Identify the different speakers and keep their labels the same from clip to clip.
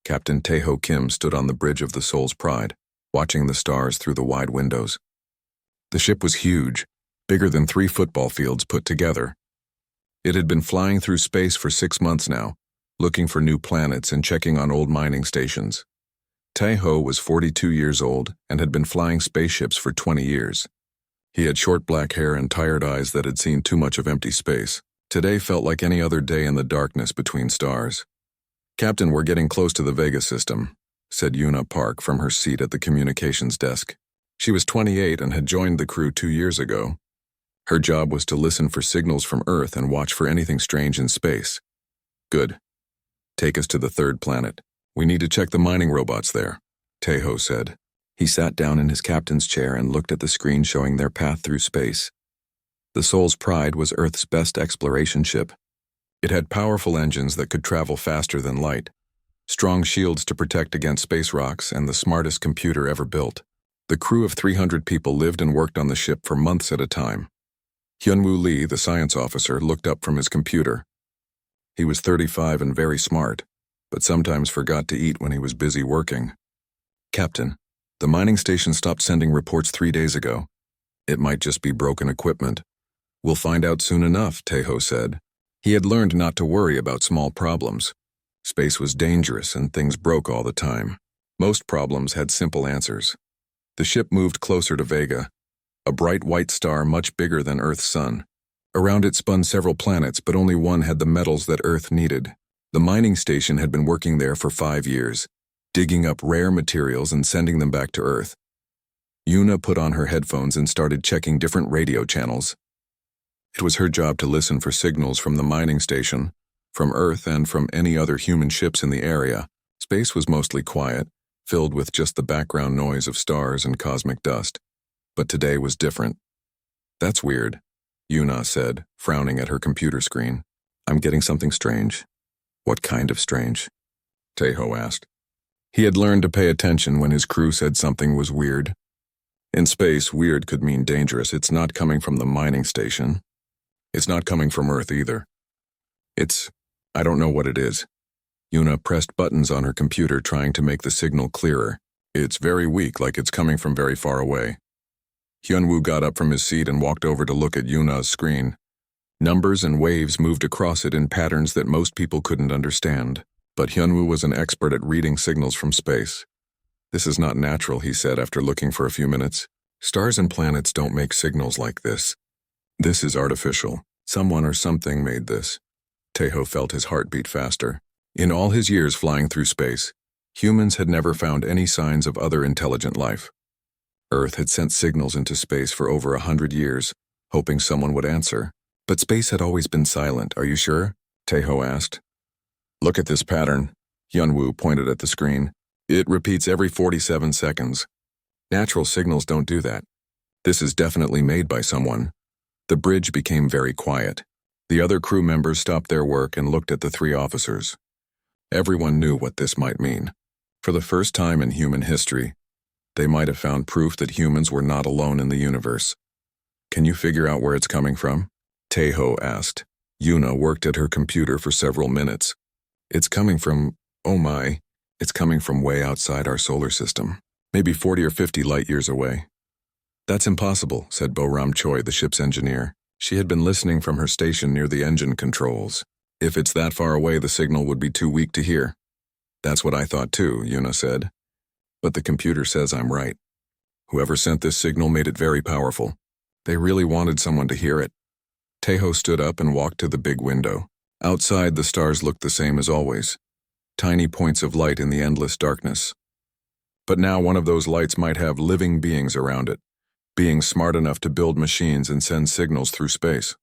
Speaker 1: Captain Taeho Kim stood on the bridge of the Soul's Pride, watching the stars through the wide windows. The ship was huge, bigger than 3 football fields put together. It had been flying through space for 6 months now, looking for new planets and checking on old mining stations. Taeho was 42 years old and had been flying spaceships for 20 years. He had short black hair and tired eyes that had seen too much of empty space. Today felt like any other day in the darkness between stars. "Captain, we're getting close to the Vega system," said Yuna Park from her seat at the communications desk. She was 28 and had joined the crew 2 years ago. Her job was to listen for signals from Earth and watch for anything strange in space. "Good. Take us to the 3rd planet. We need to check the mining robots there," Taeho said. He sat down in his captain's chair and looked at the screen showing their path through space. The Soul's Pride was Earth's best exploration ship. It had powerful engines that could travel faster than light, strong shields to protect against space rocks, and the smartest computer ever built. The crew of 300 people lived and worked on the ship for months at a time. Hyunwoo Lee, the science officer, looked up from his computer. He was 35 and very smart, but sometimes forgot to eat when he was busy working. "Captain, the mining station stopped sending reports 3 days ago. It might just be broken equipment." "We'll find out soon enough," Taeho said. He had learned not to worry about small problems. Space was dangerous and things broke all the time. Most problems had simple answers. The ship moved closer to Vega, a bright white star much bigger than Earth's sun. Around it spun several planets, but only one had the metals that Earth needed. The mining station had been working there for 5 years, digging up rare materials and sending them back to Earth. Yuna put on her headphones and started checking different radio channels. It was her job to listen for signals from the mining station, from Earth, and from any other human ships in the area. Space was mostly quiet, filled with just the background noise of stars and cosmic dust. But today was different. "That's weird," Yuna said, frowning at her computer screen. "I'm getting something strange." "What kind of strange?" Taeho asked. He had learned to pay attention when his crew said something was weird. In space, weird could mean dangerous. It's not coming from the mining station. It's not coming from Earth either. I don't know what it is. Yuna pressed buttons on her computer trying to make the signal clearer. "It's very weak, like it's coming from very far away." Hyunwoo got up from his seat and walked over to look at Yuna's screen. Numbers and waves moved across it in patterns that most people couldn't understand. But Hyunwoo was an expert at reading signals from space. "This is not natural," he said after looking for a few minutes. "Stars and planets don't make signals like this. This is artificial. Someone or something made this." Taeho felt his heart beat faster. In all his years flying through space, humans had never found any signs of other intelligent life. Earth had sent signals into space for over 100 years, hoping someone would answer. But space had always been silent. "Are you sure?" Taeho asked. "Look at this pattern." Hyunwoo pointed at the screen. "It repeats every 47 seconds. Natural signals don't do that. This is definitely made by someone." The bridge became very quiet. The other crew members stopped their work and looked at the 3 officers. Everyone knew what this might mean. For the first time in human history, they might have found proof that humans were not alone in the universe. "Can you figure out where it's coming from?" Taeho asked. Yuna worked at her computer for several minutes. "It's coming from, it's coming from way outside our solar system. Maybe 40 or 50 light years away." "That's impossible," said Bo-Ram Choi, the ship's engineer. She had been listening from her station near the engine controls. "If it's that far away, the signal would be too weak to hear." "That's what I thought too," Yuna said. "But the computer says I'm right. Whoever sent this signal made it very powerful. They really wanted someone to hear it." Taeho stood up and walked to the big window. Outside, the stars looked the same as always, tiny points of light in the endless darkness. But now one of those lights might have living beings around it, beings smart enough to build machines and send signals through space.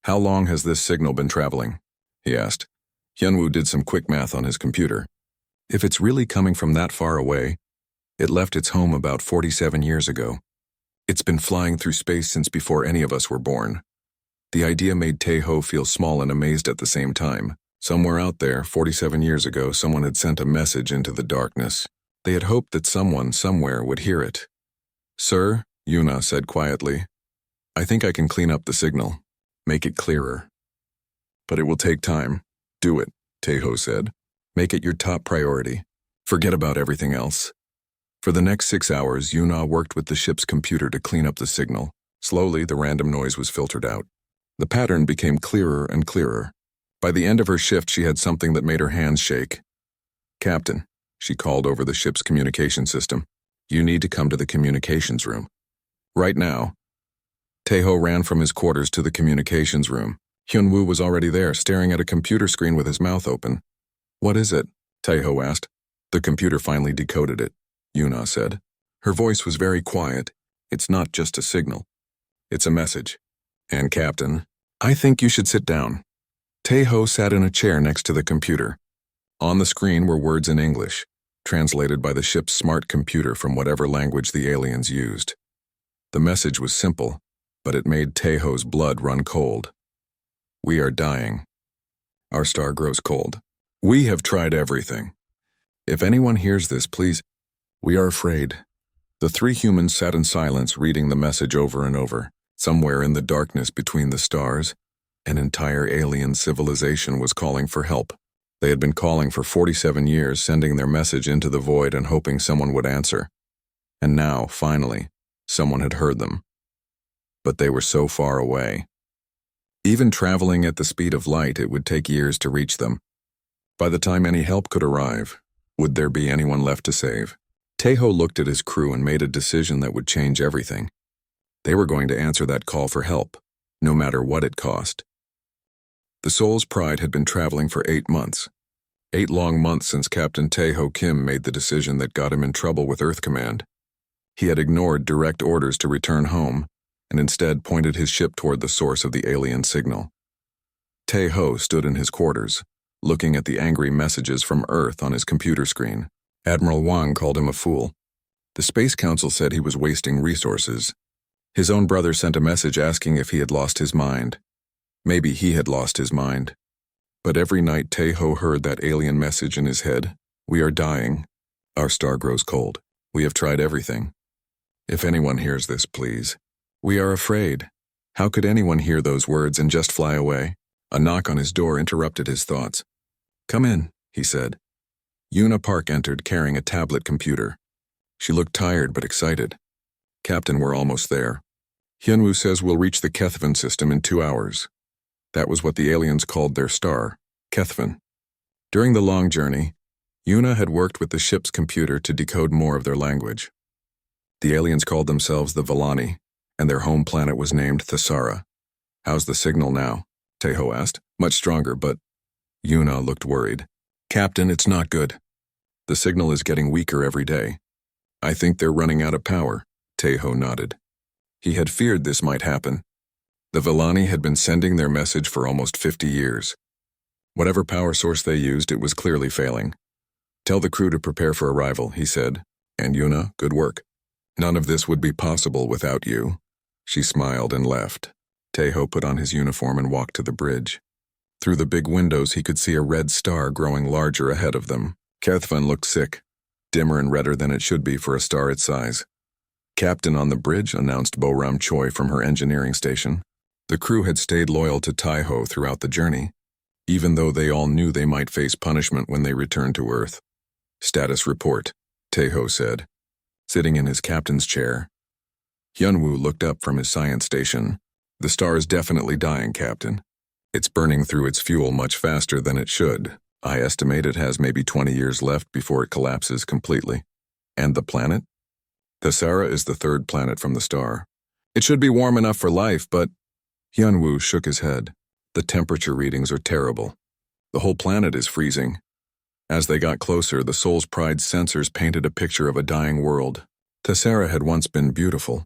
Speaker 1: "How long has this signal been traveling?" he asked. Hyunwoo did some quick math on his computer. "If it's really coming from that far away, it left its home about 47 years ago. It's been flying through space since before any of us were born." The idea made Taeho feel small and amazed at the same time. Somewhere out there, 47 years ago, someone had sent a message into the darkness. They had hoped that someone, somewhere, would hear it. "Sir," Yuna said quietly, "I think I can clean up the signal, make it clearer. But it will take time." "Do it," Taeho said. Make it your top priority. Forget about everything else. For the next 6 hours, Yuna worked with the ship's computer to clean up the signal. Slowly, the random noise was filtered out. The pattern became clearer and clearer. By the end of her shift, she had something that made her hands shake. "Captain," she called over the ship's communication system, "you need to come to the communications room. Right now." Taeho ran from his quarters to the communications room. Hyunwoo was already there, staring at a computer screen with his mouth open. "What is it?" Taeho asked. "The computer finally decoded it," Yuna said. Her voice was very quiet. "It's not just a signal. It's a message. And Captain, I think you should sit down." Taeho sat in a chair next to the computer. On the screen were words in English, translated by the ship's smart computer from whatever language the aliens used. The message was simple, but it made Taeho's blood run cold. "We are dying. Our star grows cold. We have tried everything. If anyone hears this, please, we are afraid." The three humans sat in silence, reading the message over and over. Somewhere in the darkness between the stars, an entire alien civilization was calling for help. They had been calling for 47 years, sending their message into the void and hoping someone would answer. And now, finally, someone had heard them. But they were so far away. Even traveling at the speed of light, it would take years to reach them. By the time any help could arrive, would there be anyone left to save? Taeho looked at his crew and made a decision that would change everything. They were going to answer that call for help, no matter what it cost. The Soul's Pride had been traveling for 8 months. 8 long months since Captain Taeho Kim made the decision that got him in trouble with Earth Command. He had ignored direct orders to return home, and instead pointed his ship toward the source of the alien signal. Taeho stood in his quarters, looking at the angry messages from Earth on his computer screen. Admiral Wang called him a fool. The Space Council said he was wasting resources. His own brother sent a message asking if he had lost his mind. Maybe he had lost his mind. But every night Taeho heard that alien message in his head. "We are dying. Our star grows cold. We have tried everything. If anyone hears this, please. We are afraid." How could anyone hear those words and just fly away? A knock on his door interrupted his thoughts. "Come in," he said. Yuna Park entered carrying a tablet computer. She looked tired but excited. "Captain, we're almost there. Hyunwoo says we'll reach the Kethvan system in 2 hours." That was what the aliens called their star, Kethvan. During the long journey, Yuna had worked with the ship's computer to decode more of their language. The aliens called themselves the Vellani, and their home planet was named Thesara. "How's the signal now?" Taeho asked. "Much stronger, but..." Yuna looked worried. "Captain, it's not good. The signal is getting weaker every day. I think they're running out of power." Taeho nodded. He had feared this might happen. The Vellani had been sending their message for almost 50 years. Whatever power source they used, it was clearly failing. "Tell the crew to prepare for arrival," he said. "And Yuna, good work. None of this would be possible without you." She smiled and left. Taeho put on his uniform and walked to the bridge. Through the big windows, he could see a red star growing larger ahead of them. Kethvan looked sick, dimmer and redder than it should be for a star its size. "Captain on the bridge," announced Bo-Ram Choi from her engineering station. The crew had stayed loyal to Taeho throughout the journey, even though they all knew they might face punishment when they returned to Earth. "Status report," Taeho said, sitting in his captain's chair. Hyunwoo looked up from his science station. "The star is definitely dying, Captain. It's burning through its fuel much faster than it should. I estimate it has maybe 20 years left before it collapses completely." "And the planet?" "Thesara is the 3rd planet from the star. It should be warm enough for life, but..." Hyunwoo shook his head. "The temperature readings are terrible. The whole planet is freezing." As they got closer, the Soul's Pride sensors painted a picture of a dying world. Thesara had once been beautiful,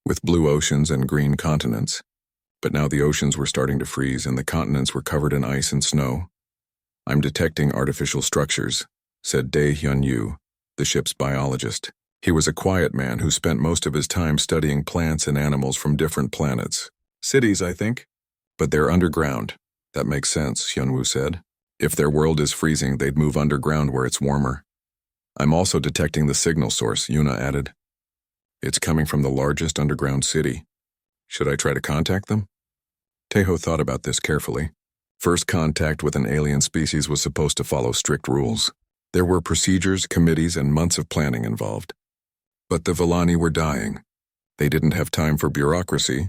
Speaker 1: with blue oceans and green continents. But now the oceans were starting to freeze and the continents were covered in ice and snow. "I'm detecting artificial structures," said Dae Hyun-yu, the ship's biologist. He was a quiet man who spent most of his time studying plants and animals from different planets. "Cities, I think. But they're underground." "That makes sense," Hyunwoo said. "If their world is freezing, they'd move underground where it's warmer." "I'm also detecting the signal source," Yuna added. "It's coming from the largest underground city. Should I try to contact them?" Taeho thought about this carefully. First contact with an alien species was supposed to follow strict rules. There were procedures, committees, and months of planning involved. But the Villani were dying. They didn't have time for bureaucracy.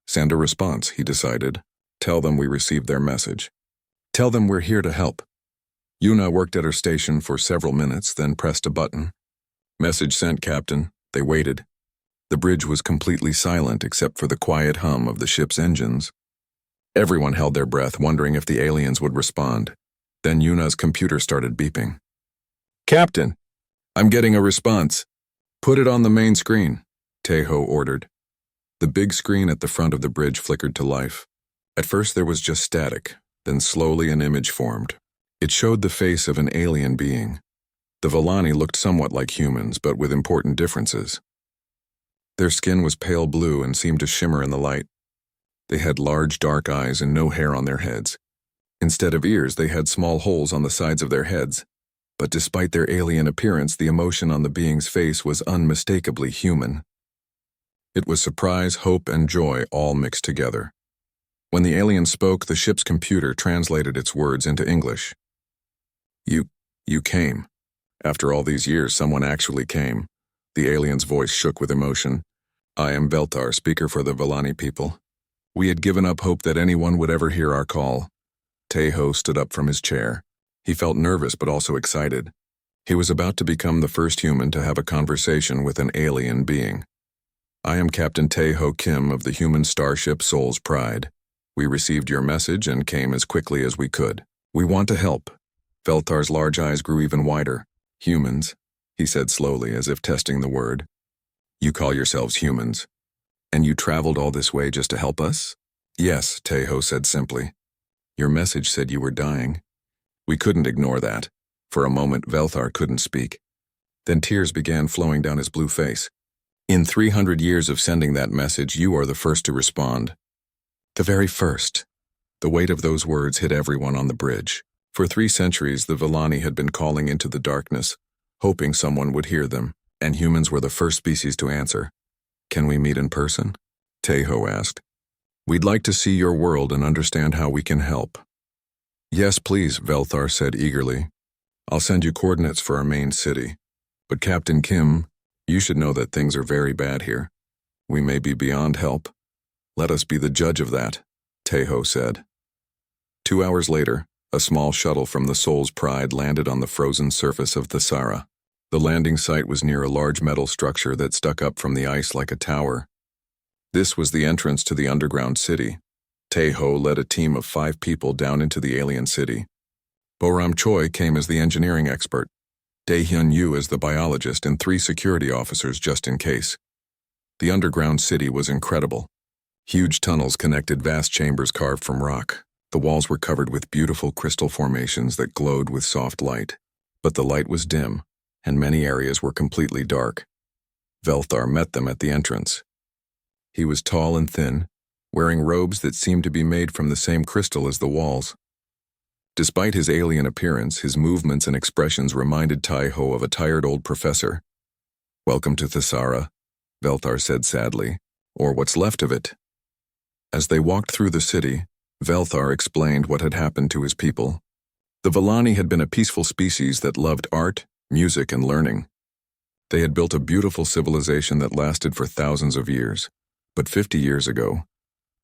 Speaker 1: Send a response, he decided. Tell them we received their message. Tell them we're here to help. Yuna worked at her station for several minutes, then pressed a button. Message sent, Captain. They waited. The bridge was completely silent except for the quiet hum of the ship's engines. Everyone held their breath, wondering if the aliens would respond. Then Yuna's computer started beeping. Captain, I'm getting a response. Put it on the main screen, Tejo ordered. The big screen at the front of the bridge flickered to life. At first there was just static, then slowly an image formed. It showed the face of an alien being. The Villani looked somewhat like humans, but with important differences. Their skin was pale blue and seemed to shimmer in the light. They had large dark eyes and no hair on their heads. Instead of ears, they had small holes on the sides of their heads. But despite their alien appearance, the emotion on the being's face was unmistakably human. It was surprise, hope, and joy all mixed together. When the alien spoke, the ship's computer translated its words into English. You came. After all these years, someone actually came. The alien's voice shook with emotion. I am Beltar, speaker for the Villani people. We had given up hope that anyone would ever hear our call. Tejo stood up from his chair. He felt nervous but also excited. He was about to become the first human to have a conversation with an alien being. I am Captain Tejo Kim of the human starship Soul's Pride. We received your message and came as quickly as we could. We want to help. Veltar's large eyes grew even wider. Humans, he said slowly as if testing the word. You call yourselves humans. And you traveled all this way just to help us? Yes, Tejo said simply. Your message said you were dying. We couldn't ignore that. For a moment, Veltar couldn't speak. Then tears began flowing down his blue face. In 300 years of sending that message, you are the first to respond. The very first. The weight of those words hit everyone on the bridge. For 3 centuries, the Villani had been calling into the darkness, hoping someone would hear them, and humans were the first species to answer. Can we meet in person? Tejo asked. We'd like to see your world and understand how we can help. Yes, please, Veltar said eagerly. I'll send you coordinates for our main city. But Captain Kim, you should know that things are very bad here. We may be beyond help. Let us be the judge of that, Tejo said. 2 hours later, a small shuttle from the Soul's Pride landed on the frozen surface of Thesara. The landing site was near a large metal structure that stuck up from the ice like a tower. This was the entrance to the underground city. Tejo led a team of 5 people down into the alien city. Boram Choi came as the engineering expert, Daehyun Yu as the biologist, and 3 security officers just in case. The underground city was incredible. Huge tunnels connected vast chambers carved from rock. The walls were covered with beautiful crystal formations that glowed with soft light. But the light was dim, and many areas were completely dark. Veltar met them at the entrance. He was tall and thin, wearing robes that seemed to be made from the same crystal as the walls. Despite his alien appearance, his movements and expressions reminded Tejo of a tired old professor. Welcome to Thesara, Veltar said sadly, or what's left of it. As they walked through the city, Veltar explained what had happened to his people. The Villani had been a peaceful species that loved art, music, and learning. They had built a beautiful civilization that lasted for thousands of years. But 50 years ago,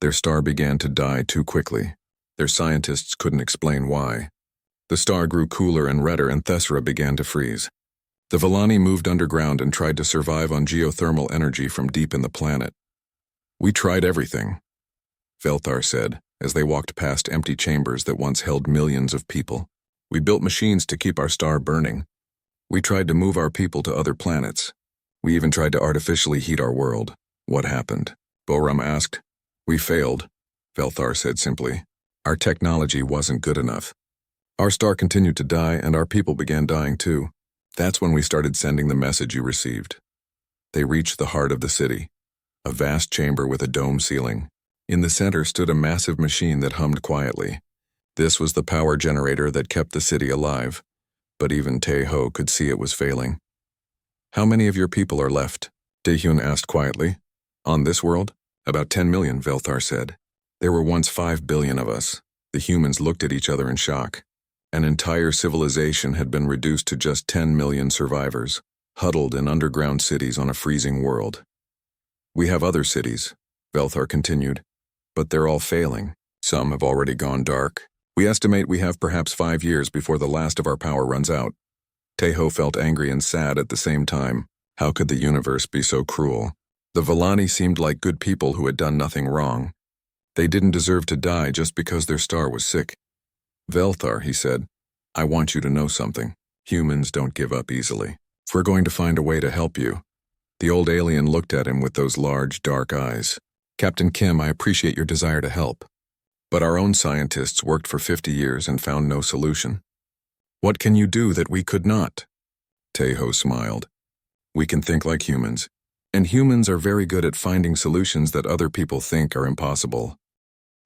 Speaker 1: their star began to die too quickly. Their scientists couldn't explain why. The star grew cooler and redder, and Thesara began to freeze. The Villani moved underground and tried to survive on geothermal energy from deep in the planet. We tried everything, Veltar said, as they walked past empty chambers that once held millions of people. We built machines to keep our star burning. We tried to move our people to other planets. We even tried to artificially heat our world. What happened? Boram asked. We failed, Veltar said simply. Our technology wasn't good enough. Our star continued to die, and our people began dying too. That's when we started sending the message you received. They reached the heart of the city, a vast chamber with a dome ceiling. In the center stood a massive machine that hummed quietly. This was the power generator that kept the city alive, but even Tejo could see it was failing. How many of your people are left? Daehyun asked quietly. On this world? About 10 million, Veltar said. There were once 5 billion of us. The The humans looked at each other in shock. An entire civilization had been reduced to just 10 million survivors, huddled in underground cities on a freezing world. "We have other cities," Velthar continued, "but they're all failing. Some have already gone dark. We estimate we have perhaps 5 years before the last of our power runs out." Tejo felt angry and sad at the same time. How could the universe be so cruel? The Villani seemed like good people who had done nothing wrong. They didn't deserve to die just because their star was sick. "Velthar," he said, "I want you to know something. Humans don't give up easily. If we're going to find a way to help you." The old alien looked at him with those large, dark eyes. "Captain Kim, I appreciate your desire to help. But our own scientists worked for 50 years and found no solution. What can you do that we could not?" Tejo smiled. "We can think like humans, and humans are very good at finding solutions that other people think are impossible."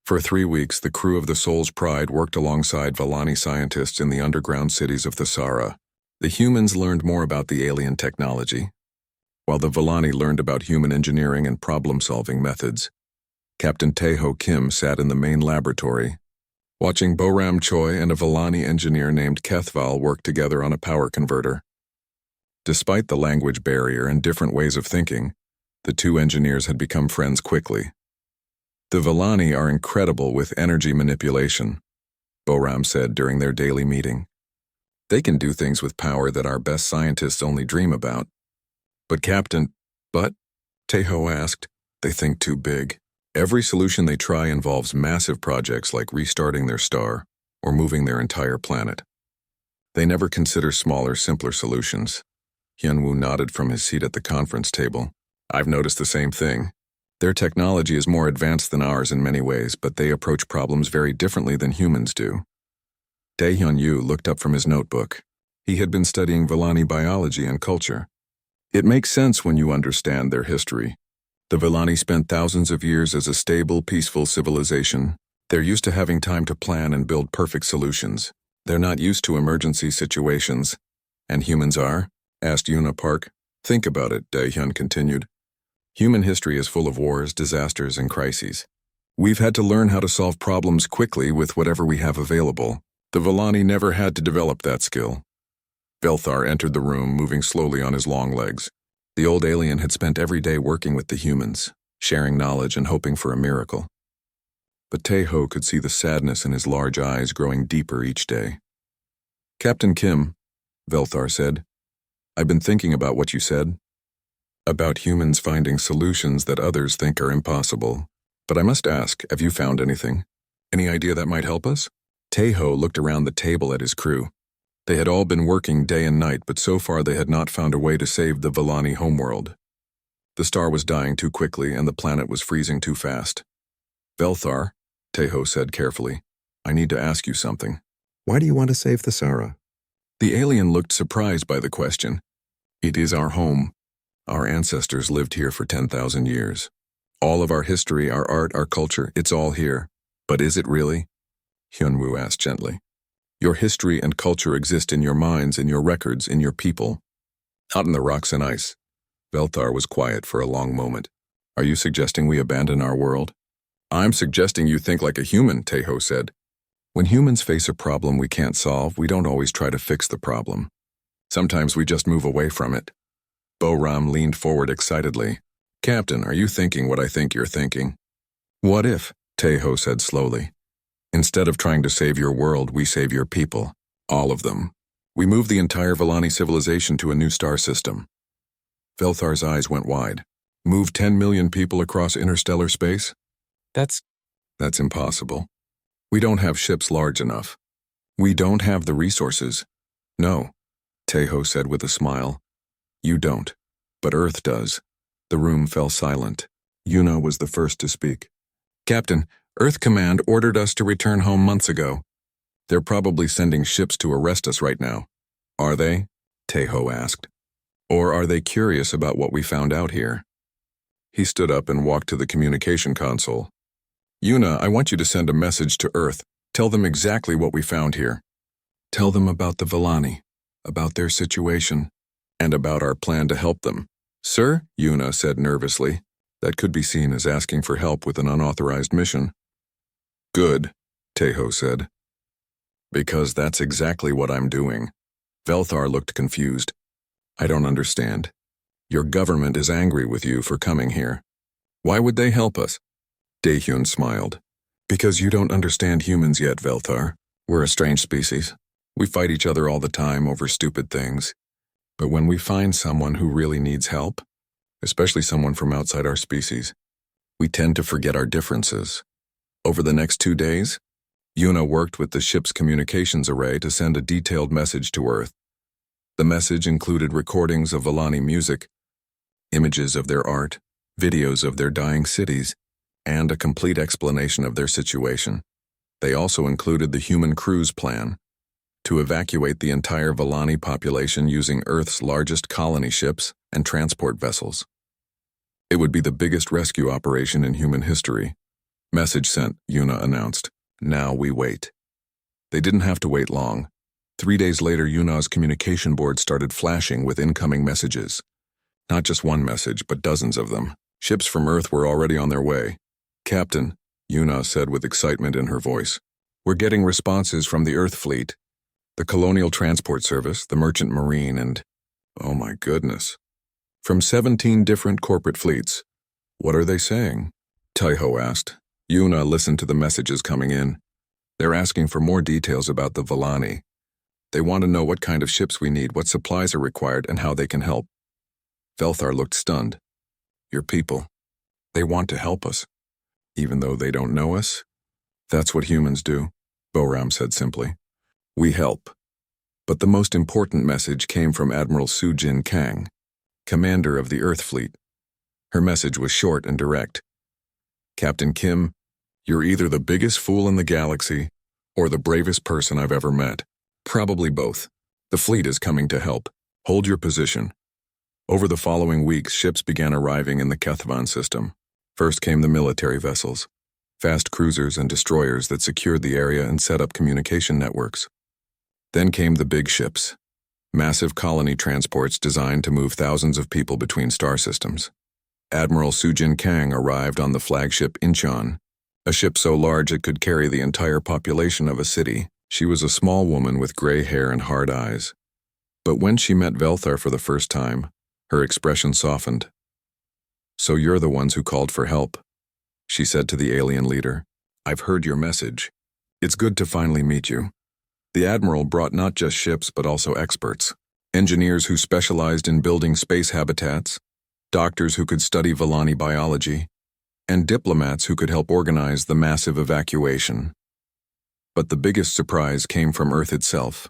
Speaker 1: For 3 weeks, the crew of the Soul's Pride worked alongside Villani scientists in the underground cities of Thesara. The humans learned more about the alien technology, while the Villani learned about human engineering and problem-solving methods. Captain Tejo Kim sat in the main laboratory, watching Boram Choi and a Villani engineer named Kethval work together on a power converter. Despite the language barrier and different ways of thinking, the two engineers had become friends quickly. "The Villani are incredible with energy manipulation," Boram said during their daily meeting. "They can do things with power that our best scientists only dream about." "But Captain," Tejo asked, "they think too big. Every solution they try involves massive projects like restarting their star or moving their entire planet. They never consider smaller, simpler solutions." Hyunwoo nodded from his seat at the conference table. "I've noticed the same thing. Their technology is more advanced than ours in many ways, but they approach problems very differently than humans do." Dae-Hyun-Yu looked up from his notebook. He had been studying Villani biology and culture. "It makes sense when you understand their history. The Villani spent thousands of years as a stable, peaceful civilization. They're used to having time to plan and build perfect solutions. They're not used to emergency situations." "And humans are?" asked Yuna Park. "Think about it," Dae-Hyun continued. "Human history is full of wars, disasters, and crises. We've had to learn how to solve problems quickly with whatever we have available. The Villani never had to develop that skill." Velthar entered the room, moving slowly on his long legs. The old alien had spent every day working with the humans, sharing knowledge and hoping for a miracle. But Tejo could see the sadness in his large eyes growing deeper each day. "Captain Kim," Velthar said, "I've been thinking about what you said. About humans finding solutions that others think are impossible. But I must ask, have you found anything? Any idea that might help us?" Tejo looked around the table at his crew. They had all been working day and night, but so far they had not found a way to save the Villani homeworld. The star was dying too quickly and the planet was freezing too fast. "Velthar," Tejo said carefully, "I need to ask you something. Why do you want to save Thesara?" The alien looked surprised by the question. "It is our home. Our ancestors lived here for 10,000 years. All of our history, our art, our culture, it's all here. But is it really?" Hyunwoo asked gently. "Your history and culture exist in your minds, in your records, in your people. Not in the rocks and ice." Velthar was quiet for a long moment. "Are you suggesting we abandon our world?" "I'm suggesting you think like a human," Tejo said. "When humans face a problem we can't solve, we don't always try to fix the problem. Sometimes we just move away from it." Boram leaned forward excitedly. "Captain, are you thinking what I think you're thinking?" "What if," Tejo said slowly, "instead of trying to save your world, we save your people, all of them. We move the entire Villani civilization to a new star system." Velthar's eyes went wide. "Move 10 million people across interstellar space? That's impossible. We don't have ships large enough. We don't have the resources." "No," Tejo said with a smile. "You don't, but Earth does." The room fell silent. Yuna was the first to speak. "Captain, Earth Command ordered us to return home months ago. They're probably sending ships to arrest us right now." "Are they?" Tejo asked. "Or are they curious about what we found out here?" He stood up and walked to the communication console. "Yuna, I want you to send a message to Earth. Tell them exactly what we found here. Tell them about the Villani, about their situation, and about our plan to help them." "Sir?" Yuna said nervously. That could be seen as asking for help with an unauthorized mission. "Good," Tejo said. Because that's exactly what I'm doing. Velthar looked confused. I don't understand. Your government is angry with you for coming here. Why would they help us? Daehyun smiled. Because you don't understand humans yet, Velthar. We're a strange species. We fight each other all the time over stupid things. But when we find someone who really needs help, especially someone from outside our species, we tend to forget our differences. Over the next 2 days, Yuna worked with the ship's communications array to send a detailed message to Earth. The message included recordings of Vallani music, images of their art, videos of their dying cities, and a complete explanation of their situation. They also included the human cruise plan to evacuate the entire Vallani population using Earth's largest colony ships and transport vessels. It would be the biggest rescue operation in human history. Message sent, Yuna announced. Now we wait. They didn't have to wait long. 3 days later, Yuna's communication board started flashing with incoming messages. Not just one message, but dozens of them. Ships from Earth were already on their way. Captain, Yuna said with excitement in her voice, we're getting responses from the Earth fleet, the Colonial Transport Service, the Merchant Marine, and, oh my goodness, from 17 different corporate fleets. What are they saying? Tejo asked. Yuna listened to the messages coming in. They're asking for more details about the Vallani. They want to know what kind of ships we need, what supplies are required, and how they can help. Velthar looked stunned. Your people. They want to help us. Even though they don't know us? That's what humans do, Boram said simply. We help. But the most important message came from Admiral Sujin Kang, commander of the Earth Fleet. Her message was short and direct. Captain Kim, you're either the biggest fool in the galaxy or the bravest person I've ever met. Probably both. The fleet is coming to help. Hold your position. Over the following weeks, ships began arriving in the Kethvan system. First came the military vessels, fast cruisers and destroyers that secured the area and set up communication networks. Then came the big ships, massive colony transports designed to move thousands of people between star systems. Admiral Sujin Kang arrived on the flagship Incheon, a ship so large it could carry the entire population of a city. She was a small woman with gray hair and hard eyes. But when she met Velthar for the first time, her expression softened. So you're the ones who called for help, she said to the alien leader. I've heard your message. It's good to finally meet you. The Admiral brought not just ships but also experts, engineers who specialized in building space habitats, doctors who could study Vallani biology, and diplomats who could help organize the massive evacuation. But the biggest surprise came from Earth itself.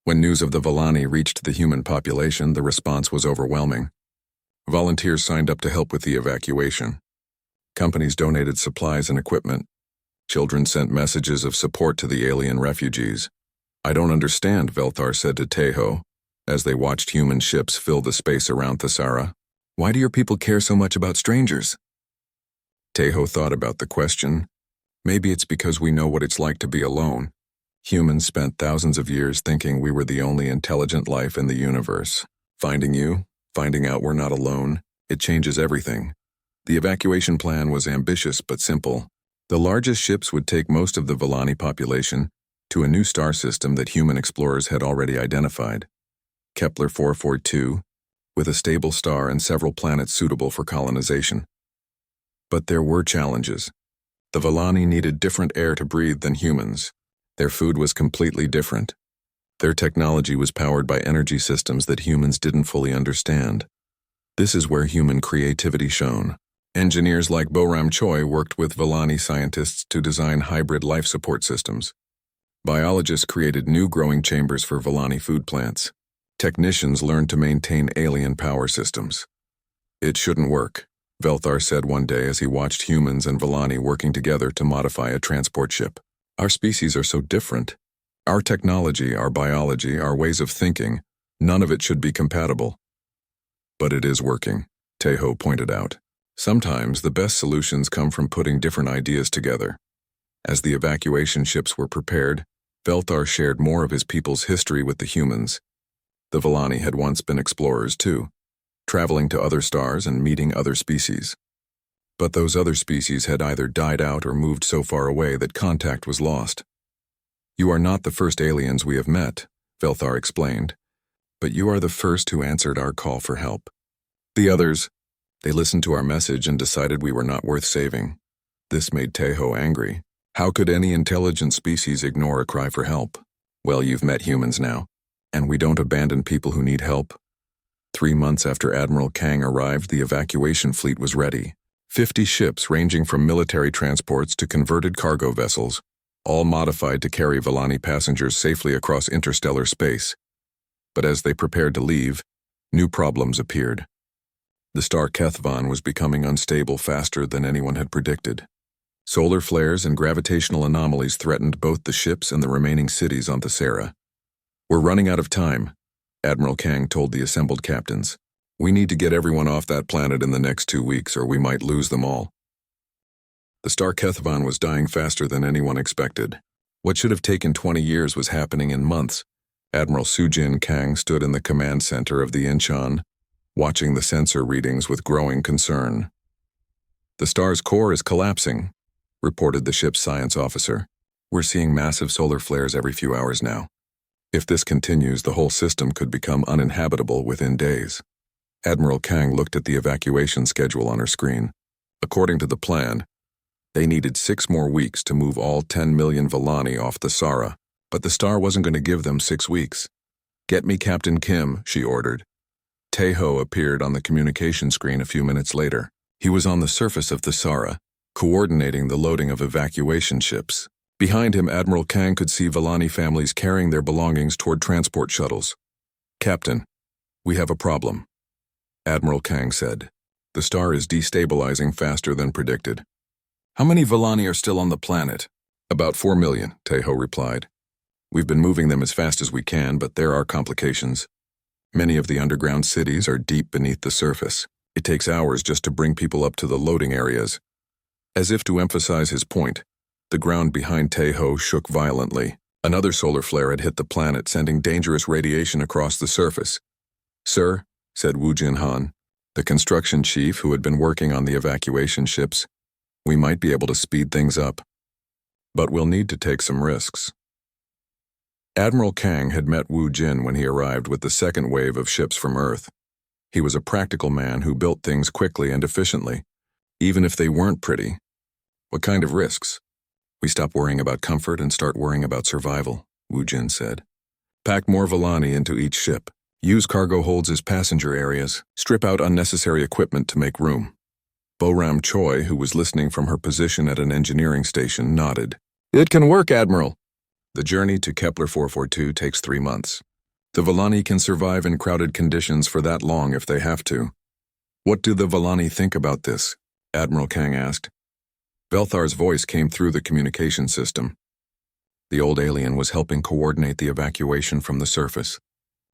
Speaker 1: When news of the Vallani reached the human population, the response was overwhelming. Volunteers signed up to help with the evacuation. Companies donated supplies and equipment. Children sent messages of support to the alien refugees. I don't understand, Velthar said to Tejo, as they watched human ships fill the space around Thesara. Why do your people care so much about strangers? Tejo thought about the question. Maybe it's because we know what it's like to be alone. Humans spent thousands of years thinking we were the only intelligent life in the universe. Finding you, finding out we're not alone, it changes everything. The evacuation plan was ambitious but simple. The largest ships would take most of the Vallani population to a new star system that human explorers had already identified, Kepler 442, with a stable star and several planets suitable for colonization. But there were challenges. The Vallani needed different air to breathe than humans. Their food was completely different. Their technology was powered by energy systems that humans didn't fully understand. This is where human creativity shone. Engineers like Boram Choi worked with Vallani scientists to design hybrid life support systems. Biologists created new growing chambers for Vallani food plants. Technicians learned to maintain alien power systems. It shouldn't work, Velthar said one day as he watched humans and Vallani working together to modify a transport ship. Our species are so different. Our technology, our biology, our ways of thinking, none of it should be compatible. But it is working, Tejo pointed out. Sometimes the best solutions come from putting different ideas together. As the evacuation ships were prepared, Velthar shared more of his people's history with the humans. The Vallani had once been explorers too, traveling to other stars and meeting other species. But those other species had either died out or moved so far away that contact was lost. "You are not the first aliens we have met," Velthar explained, "but you are the first who answered our call for help. The others, they listened to our message and decided we were not worth saving." This made Teho angry. How could any intelligent species ignore a cry for help? "Well, you've met humans now, and we don't abandon people who need help." 3 months after Admiral Kang arrived, the evacuation fleet was ready. 50 ships ranging from military transports to converted cargo vessels, all modified to carry Vellani passengers safely across interstellar space. But as they prepared to leave, new problems appeared. The star Kethvan was becoming unstable faster than anyone had predicted. Solar flares and gravitational anomalies threatened both the ships and the remaining cities on Thesera. "We're running out of time," Admiral Kang told the assembled captains. "We need to get everyone off that planet in the next 2 weeks, or we might lose them all." The star Kethvan was dying faster than anyone expected. What should have taken 20 years was happening in months. Admiral Sujin Kang stood in the command center of the Incheon, watching the sensor readings with growing concern. "The star's core is collapsing," reported the ship's science officer. "We're seeing massive solar flares every few hours now. If this continues, the whole system could become uninhabitable within days." Admiral Kang looked at the evacuation schedule on her screen. According to the plan, they needed 6 more weeks to move all 10 million Vellani off Thesera, but the star wasn't going to give them 6 weeks. "Get me Captain Kim," she ordered. Teho appeared on the communication screen a few minutes later. He was on the surface of Thesera, coordinating the loading of evacuation ships. Behind him, Admiral Kang could see Vellani families carrying their belongings toward transport shuttles. "Captain, we have a problem," Admiral Kang said. "The star is destabilizing faster than predicted." "How many Vellani are still on the planet?" "About 4 million, Teho replied. "We've been moving them as fast as we can, but there are complications. Many of the underground cities are deep beneath the surface. It takes hours just to bring people up to the loading areas." As if to emphasize his point, the ground behind Teho shook violently. Another solar flare had hit the planet, sending dangerous radiation across the surface. "Sir," said Wu Jinhan, the construction chief who had been working on the evacuation ships, "we might be able to speed things up. But we'll need to take some risks." Admiral Kang had met Wu Jin when he arrived with the second wave of ships from Earth. He was a practical man who built things quickly and efficiently, even if they weren't pretty. "What kind of risks?" "We stop worrying about comfort and start worrying about survival," Wu Jin said. "Pack more Vellani into each ship. Use cargo holds as passenger areas. Strip out unnecessary equipment to make room." Boram Choi, who was listening from her position at an engineering station, nodded. "It can work, Admiral." "The journey to Kepler 442 takes 3 months. The Vellani can survive in crowded conditions for that long if they have to." "What do the Vellani think about this?" Admiral Kang asked. Velthar's voice came through the communication system. The old alien was helping coordinate the evacuation from the surface.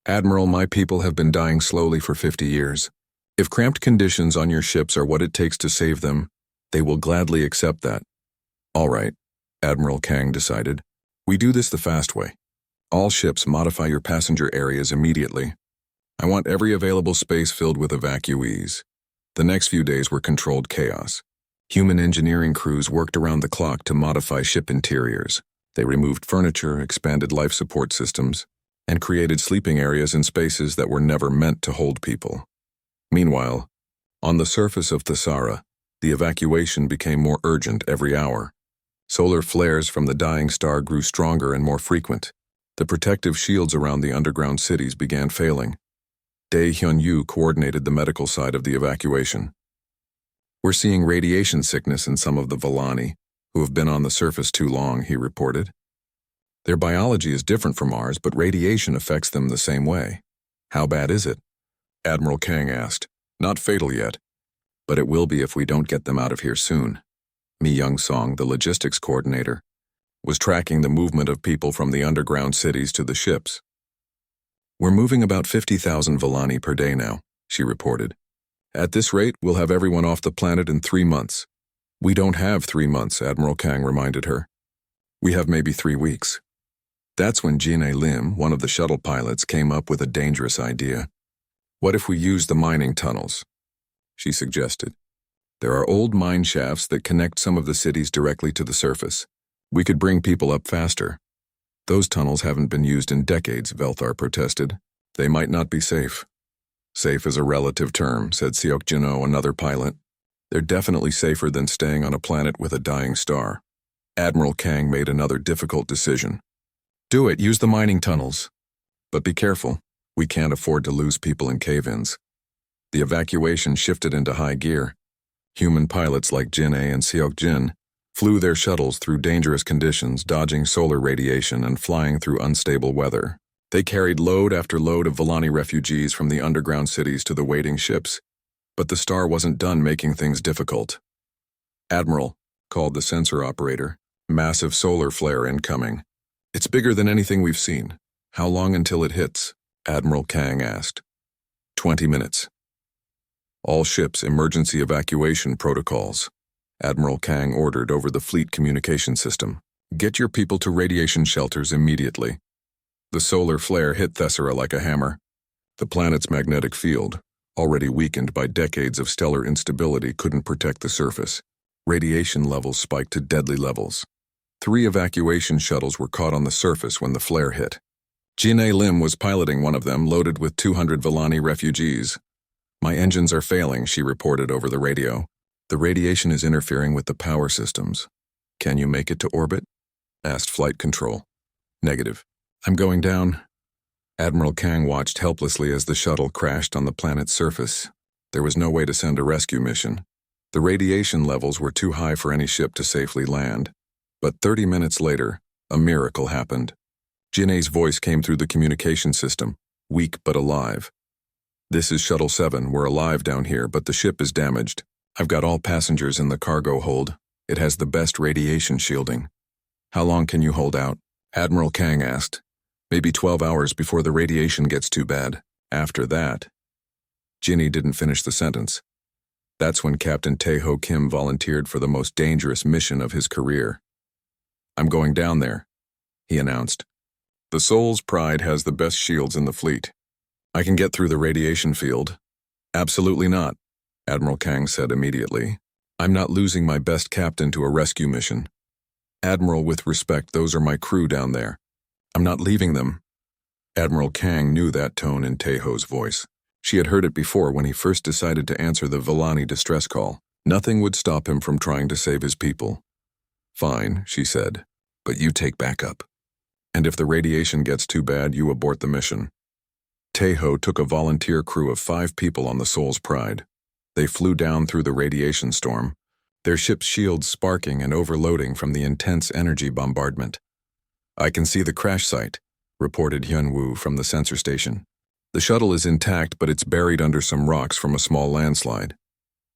Speaker 1: "Admiral, my people have been dying slowly for 50 years. If cramped conditions on your ships are what it takes to save them, they will gladly accept that." "All right," Admiral Kang decided. "We do this the fast way. All ships modify your passenger areas immediately. I want every available space filled with evacuees." The next few days were controlled chaos. Human engineering crews worked around the clock to modify ship interiors. They removed furniture, expanded life support systems, and created sleeping areas in spaces that were never meant to hold people. Meanwhile, on the surface of Thesera, the evacuation became more urgent every hour. Solar flares from the dying star grew stronger and more frequent. The protective shields around the underground cities began failing. Dae Hyun-yu coordinated the medical side of the evacuation. "We're seeing radiation sickness in some of the Vellani, who have been on the surface too long," he reported. "Their biology is different from ours, but radiation affects them the same way." "How bad is it?" Admiral Kang asked. "Not fatal yet, but it will be if we don't get them out of here soon." Mi Young-song, the logistics coordinator, was tracking the movement of people from the underground cities to the ships. "We're moving about 50,000 Vellani per day now," she reported. "At this rate, we'll have everyone off the planet in 3 months. "We don't have 3 months, Admiral Kang reminded her. "We have maybe 3 weeks. That's when Jin-A Lim, one of the shuttle pilots, came up with a dangerous idea. "What if we use the mining tunnels?" she suggested. There are old mine shafts that connect some of the cities directly to the surface. We could bring people up faster. Those tunnels haven't been used in decades, Velthar protested. They might not be safe. Safe is a relative term, said Seokjino, another pilot. They're definitely safer than staying on a planet with a dying star. Admiral Kang made another difficult decision. Do it, use the mining tunnels. But be careful, we can't afford to lose people in cave-ins. The evacuation shifted into high gear. Human pilots like Jin-A and Seokjin flew their shuttles through dangerous conditions, dodging solar radiation and flying through unstable weather. They carried load after load of Volani refugees from the underground cities to the waiting ships. But the star wasn't done making things difficult. Admiral, called the sensor operator, massive solar flare incoming. It's bigger than anything we've seen. How long until it hits? Admiral Kang asked. 20 minutes. All ships emergency evacuation protocols. Admiral Kang ordered over the fleet communication system. Get your people to radiation shelters immediately. The solar flare hit Thessera like a hammer. The planet's magnetic field, already weakened by decades of stellar instability, couldn't protect the surface. Radiation levels spiked to deadly levels. 3 evacuation shuttles were caught on the surface when the flare hit. Jin-A Lim was piloting one of them, loaded with 200 Volani refugees. My engines are failing, she reported over the radio. The radiation is interfering with the power systems. Can you make it to orbit? Asked Flight Control. Negative. I'm going down. Admiral Kang watched helplessly as the shuttle crashed on the planet's surface. There was no way to send a rescue mission. The radiation levels were too high for any ship to safely land. But 30 minutes later, a miracle happened. Jin-A's voice came through the communication system, weak but alive. This is Shuttle 7, we're alive down here, but the ship is damaged. I've got all passengers in the cargo hold. It has the best radiation shielding. How long can you hold out? Admiral Kang asked. Maybe 12 hours before the radiation gets too bad. After that. Jinny didn't finish the sentence. That's when Captain Tae-Ho Kim volunteered for the most dangerous mission of his career. I'm going down there, he announced. The Soul's Pride has the best shields in the fleet. I can get through the radiation field. Absolutely not, Admiral Kang said immediately. I'm not losing my best captain to a rescue mission. Admiral, with respect, those are my crew down there. I'm not leaving them. Admiral Kang knew that tone in Tae-Ho's voice. She had heard it before when he first decided to answer the Volani distress call. Nothing would stop him from trying to save his people. Fine, she said, but you take backup. And if the radiation gets too bad, you abort the mission. Tae-Ho took a volunteer crew of 5 people on the Soul's Pride. They flew down through the radiation storm, their ship's shields sparking and overloading from the intense energy bombardment. I can see the crash site, reported Hyun-woo from the sensor station. The shuttle is intact, but it's buried under some rocks from a small landslide.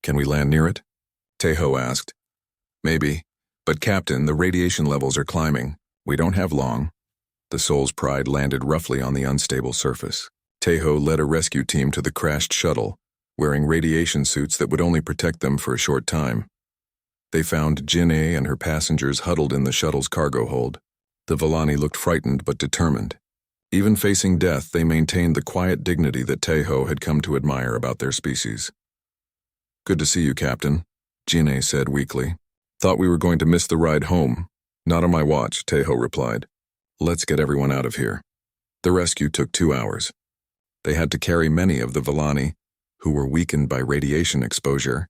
Speaker 1: Can we land near it? Tae-Ho asked. Maybe, but Captain, the radiation levels are climbing. We don't have long. The Soul's Pride landed roughly on the unstable surface. Tae-Ho led a rescue team to the crashed shuttle, wearing radiation suits that would only protect them for a short time. They found Jin-A and her passengers huddled in the shuttle's cargo hold. The Volani looked frightened but determined. Even facing death, they maintained the quiet dignity that Tae-Ho had come to admire about their species. Good to see you, Captain, Jin-A said weakly. Thought we were going to miss the ride home. Not on my watch, Tae-Ho replied. Let's get everyone out of here. The rescue took 2 hours. They had to carry many of the Volani, who were weakened by radiation exposure.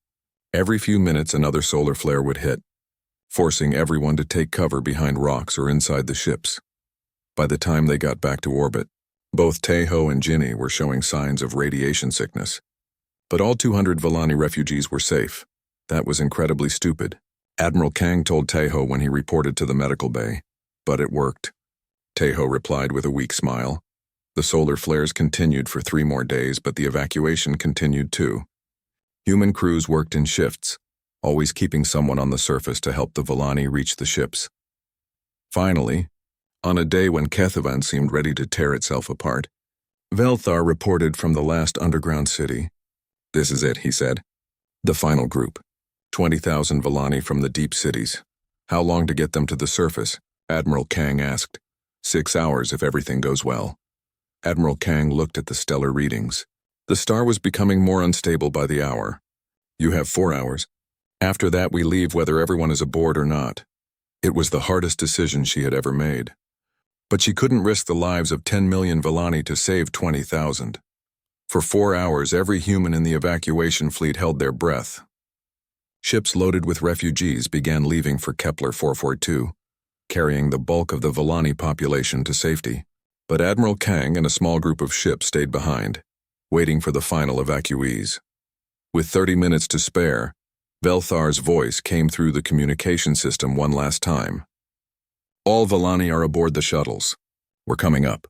Speaker 1: Every few minutes another solar flare would hit, forcing everyone to take cover behind rocks or inside the ships. By the time they got back to orbit, both Tae-Ho and Jinny were showing signs of radiation sickness. But all 200 Volani refugees were safe. That was incredibly stupid. Admiral Kang told Tae-Ho when he reported to the medical bay. But it worked. Tae-Ho replied with a weak smile. The solar flares continued for 3 more days, but the evacuation continued too. Human crews worked in shifts, always keeping someone on the surface to help the Volani reach the ships. Finally, on a day when Kethavan seemed ready to tear itself apart, Velthar reported from the last underground city. This is it, he said. The final group. 20,000 Volani from the deep cities. How long to get them to the surface? Admiral Kang asked. 6 hours if everything goes well. Admiral Kang looked at the stellar readings. The star was becoming more unstable by the hour. You have 4 hours. After that, we leave whether everyone is aboard or not. It was the hardest decision she had ever made. But she couldn't risk the lives of 10 million Villani to save 20,000. For 4 hours, every human in the evacuation fleet held their breath. Ships loaded with refugees began leaving for Kepler 442, carrying the bulk of the Villani population to safety. But Admiral Kang and a small group of ships stayed behind, waiting for the final evacuees. With 30 minutes to spare, Velthar's voice came through the communication system one last time. All Villani are aboard the shuttles. We're coming up.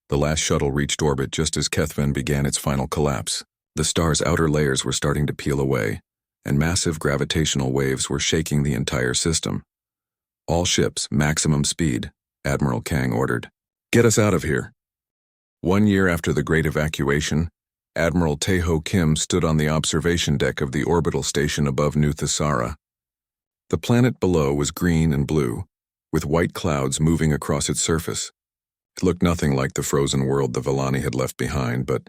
Speaker 1: The last shuttle reached orbit just as Kethven began its final collapse. The star's outer layers were starting to peel away, and massive gravitational waves were shaking the entire system. All ships, maximum speed, Admiral Kang ordered. Get us out of here. 1 year after the Great Evacuation, Admiral Taeho Kim stood on the observation deck of the orbital station above New Thesara. The planet below was green and blue, with white clouds moving across its surface. It looked nothing like the frozen world the Villani had left behind, but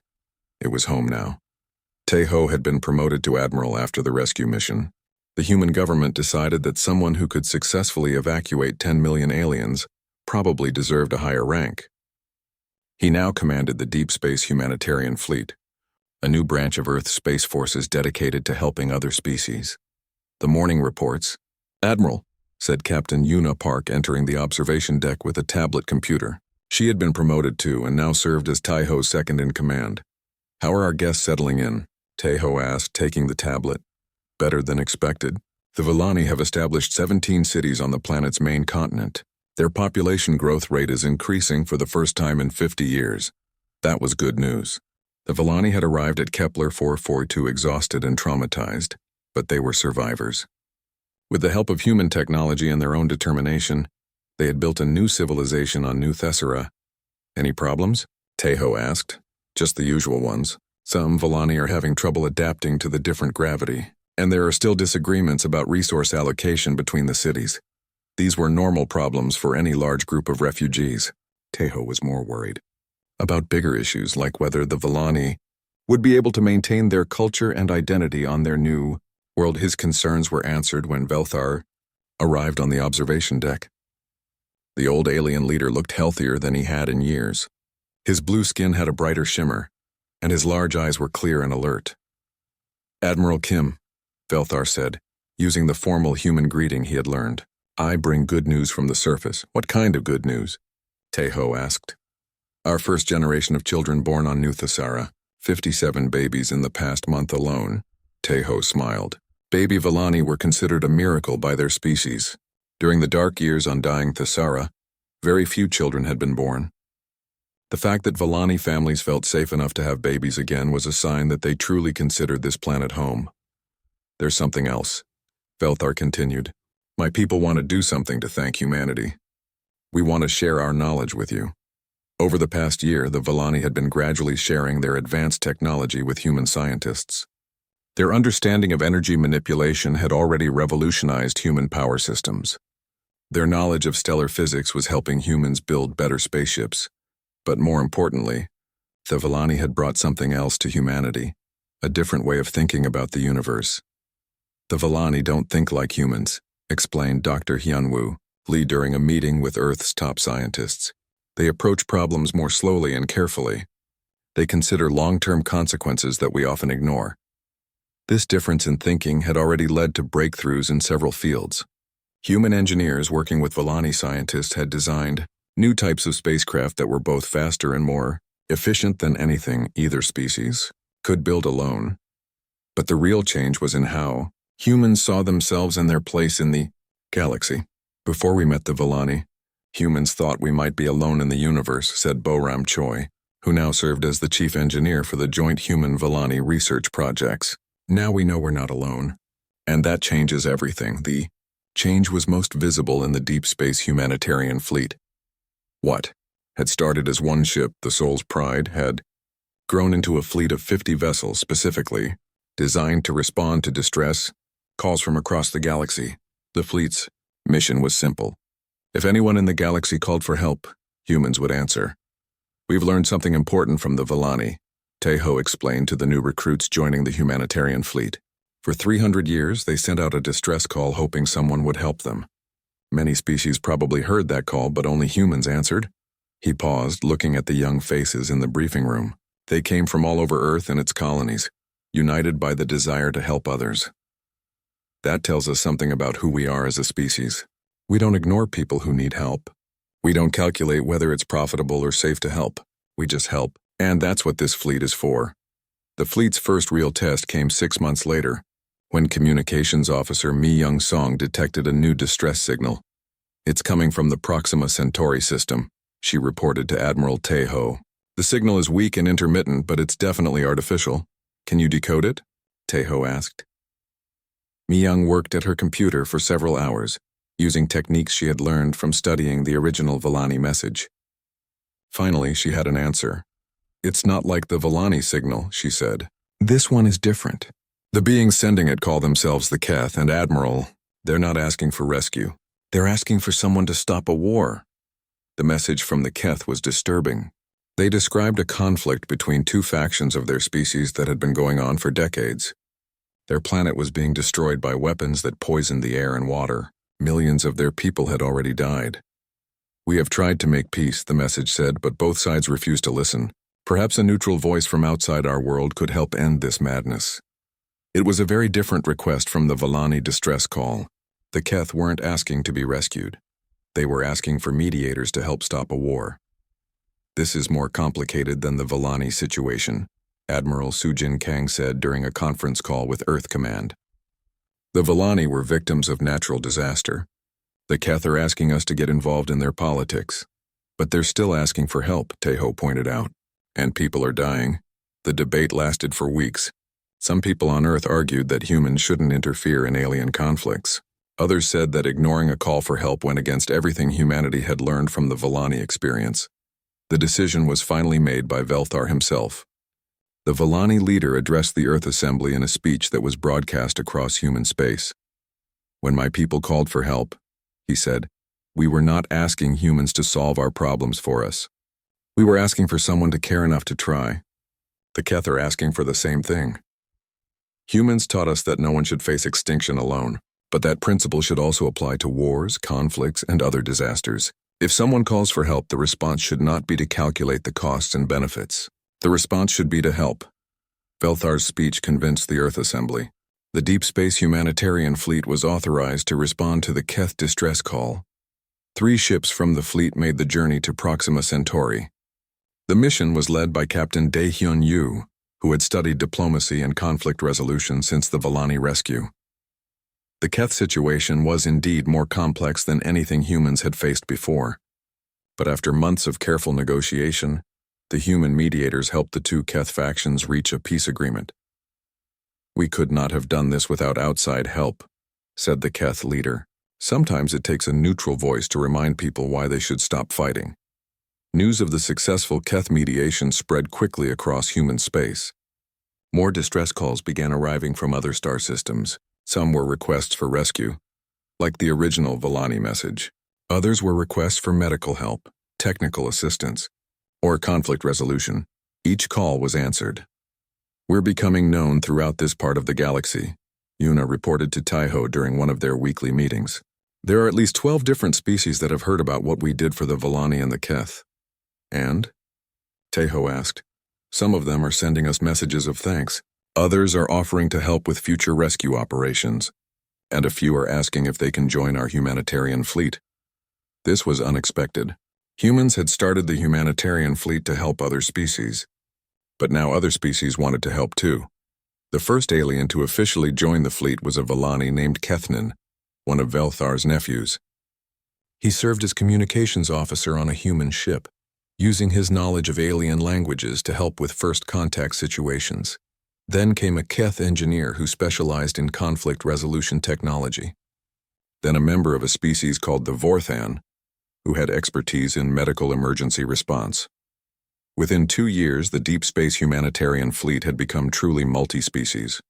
Speaker 1: it was home now. Taeho had been promoted to admiral after the rescue mission. The human government decided that someone who could successfully evacuate 10 million aliens probably deserved a higher rank. He now commanded the Deep Space Humanitarian Fleet, a new branch of Earth's space forces dedicated to helping other species. The morning reports. "Admiral," said Captain Yuna Park, entering the observation deck with a tablet computer. She had been promoted too and now served as Taeho's second in command. "How are our guests settling in?" Taeho asked, taking the tablet. "Better than expected. The Villani have established 17 cities on the planet's main continent. Their population growth rate is increasing for the first time in 50 years. That was good news. The Villani had arrived at Kepler 442 exhausted and traumatized, but they were survivors. With the help of human technology and their own determination, they had built a new civilization on New Thesara. Any problems?" Taeho asked. "Just the usual ones. Some Villani are having trouble adapting to the different gravity, and there are still disagreements about resource allocation between the cities. These were normal problems for any large group of refugees." Taeho was more worried about bigger issues like whether the Villani would be able to maintain their culture and identity on their new world. His concerns were answered when Velthar arrived on the observation deck. The old alien leader looked healthier than he had in years. His blue skin had a brighter shimmer, and his large eyes were clear and alert. "Admiral Kim," Velthar said, using the formal human greeting he had learned. "I bring good news from the surface." "What kind of good news?" Taeho asked. "Our first generation of children born on New Thesara, 57 babies in the past month alone." Taeho smiled. Baby Villani were considered a miracle by their species. During the dark years on dying Thesara, very few children had been born. The fact that Villani families felt safe enough to have babies again was a sign that they truly considered this planet home. "There's something else," Velthar continued. "My people want to do something to thank humanity. We want to share our knowledge with you." Over the past year, the Villani had been gradually sharing their advanced technology with human scientists. Their understanding of energy manipulation had already revolutionized human power systems. Their knowledge of stellar physics was helping humans build better spaceships. But more importantly, the Villani had brought something else to humanity, a different way of thinking about the universe. "The Villani don't think like humans," explained Dr. Hyunwoo Lee during a meeting with Earth's top scientists. "They approach problems more slowly and carefully. They consider long-term consequences that we often ignore." This difference in thinking had already led to breakthroughs in several fields. Human engineers working with Villani scientists had designed new types of spacecraft that were both faster and more efficient than anything either species could build alone. But the real change was in how humans saw themselves and their place in the galaxy. "Before we met the Villani, humans thought we might be alone in the universe," said Boram Choi, who now served as the chief engineer for the joint human-Villani research projects. "Now we know we're not alone. And that changes everything." The change was most visible in the Deep Space Humanitarian Fleet. What had started as one ship, the Soul's Pride, had grown into a fleet of 50 vessels specifically designed to respond to distress calls from across the galaxy. The fleet's mission was simple. If anyone in the galaxy called for help, humans would answer. "We've learned something important from the Villani," Taeho explained to the new recruits joining the humanitarian fleet. For 300 years, they sent out a distress call hoping someone would help them. Many species probably heard that call, but only humans answered. He paused, looking at the young faces in the briefing room. They came from all over Earth and its colonies, united by the desire to help others. That tells us something about who we are as a species. We don't ignore people who need help. We don't calculate whether it's profitable or safe to help. We just help, and that's what this fleet is for. The fleet's first real test came 6 months later, when Communications Officer Mi Young Song detected a new distress signal. It's coming from the Proxima Centauri system, she reported to Admiral Tae-ho. The signal is weak and intermittent, but it's definitely artificial. Can you decode it? Tae-ho asked. Mi Young worked at her computer for several hours, using techniques she had learned from studying the original Villani message. Finally, she had an answer. It's not like the Villani signal, she said. This one is different. The beings sending it call themselves the Keth, and Admiral, they're not asking for rescue. They're asking for someone to stop a war. The message from the Keth was disturbing. They described a conflict between two factions of their species that had been going on for decades. Their planet was being destroyed by weapons that poisoned the air and water. Millions of their people had already died. We have tried to make peace, the message said, but both sides refused to listen. Perhaps a neutral voice from outside our world could help end this madness. It was a very different request from the Villani distress call. The Keth weren't asking to be rescued. They were asking for mediators to help stop a war. This is more complicated than the Villani situation, Admiral Sujin Kang said during a conference call with Earth Command. The Villani were victims of natural disaster. The Keth are asking us to get involved in their politics. But they're still asking for help, Tae-ho pointed out. And people are dying. The debate lasted for weeks. Some people on Earth argued that humans shouldn't interfere in alien conflicts. Others said that ignoring a call for help went against everything humanity had learned from the Villani experience. The decision was finally made by Velthar himself. The Villani leader addressed the Earth Assembly in a speech that was broadcast across human space. When my people called for help, he said, we were not asking humans to solve our problems for us. We were asking for someone to care enough to try. The Keth are asking for the same thing. Humans taught us that no one should face extinction alone, but that principle should also apply to wars, conflicts, and other disasters. If someone calls for help, the response should not be to calculate the costs and benefits. The response should be to help. Velthar's speech convinced the Earth Assembly. The Deep Space Humanitarian Fleet was authorized to respond to the Keth distress call. 3 ships from the fleet made the journey to Proxima Centauri. The mission was led by Captain Dae-hyun Yu, who had studied diplomacy and conflict resolution since the Villani rescue. The Keth situation was indeed more complex than anything humans had faced before. But after months of careful negotiation, the human mediators helped the 2 Keth factions reach a peace agreement. We could not have done this without outside help, said the Keth leader. Sometimes it takes a neutral voice to remind people why they should stop fighting. News of the successful Keth mediation spread quickly across human space. More distress calls began arriving from other star systems. Some were requests for rescue, like the original Villani message. Others were requests for medical help, technical assistance, or conflict resolution. Each call was answered. We're becoming known throughout this part of the galaxy, Yuna reported to Tae-ho during one of their weekly meetings. There are at least 12 different species that have heard about what we did for the Villani and the Keth. And? Tae-ho asked. Some of them are sending us messages of thanks. Others are offering to help with future rescue operations. And a few are asking if they can join our humanitarian fleet. This was unexpected. Humans had started the humanitarian fleet to help other species. But now other species wanted to help too. The first alien to officially join the fleet was a Villani named Kethnan, one of Velthar's nephews. He served as communications officer on a human ship, using his knowledge of alien languages to help with first contact situations. Then came a Keth engineer who specialized in conflict resolution technology. Then a member of a species called the Vorthan, who had expertise in medical emergency response. Within 2 years, the Deep Space Humanitarian Fleet had become truly multi-species.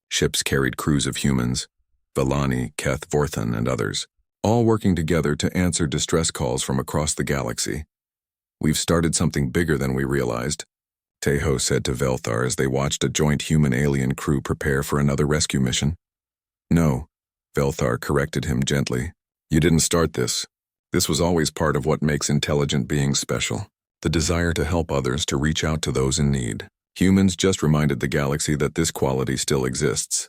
Speaker 1: Ships carried crews of humans, Villani, Keth, Vorthan, and others, all working together to answer distress calls from across the galaxy. We've started something bigger than we realized, Tejo said to Velthar as they watched a joint human-alien crew prepare for another rescue mission. No, Velthar corrected him gently. You didn't start this. This was always part of what makes intelligent beings special. The desire to help others, to reach out to those in need. Humans just reminded the galaxy that this quality still exists.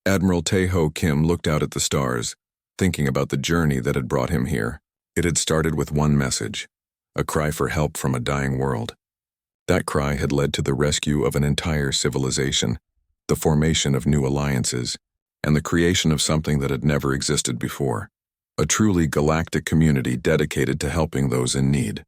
Speaker 1: Admiral Tejo Kim looked out at the stars, thinking about the journey that had brought him here. It had started with one message, a cry for help from a dying world. That cry had led to the rescue of an entire civilization, the formation of new alliances, and the creation of something that had never existed before. A truly galactic community dedicated to helping those in need.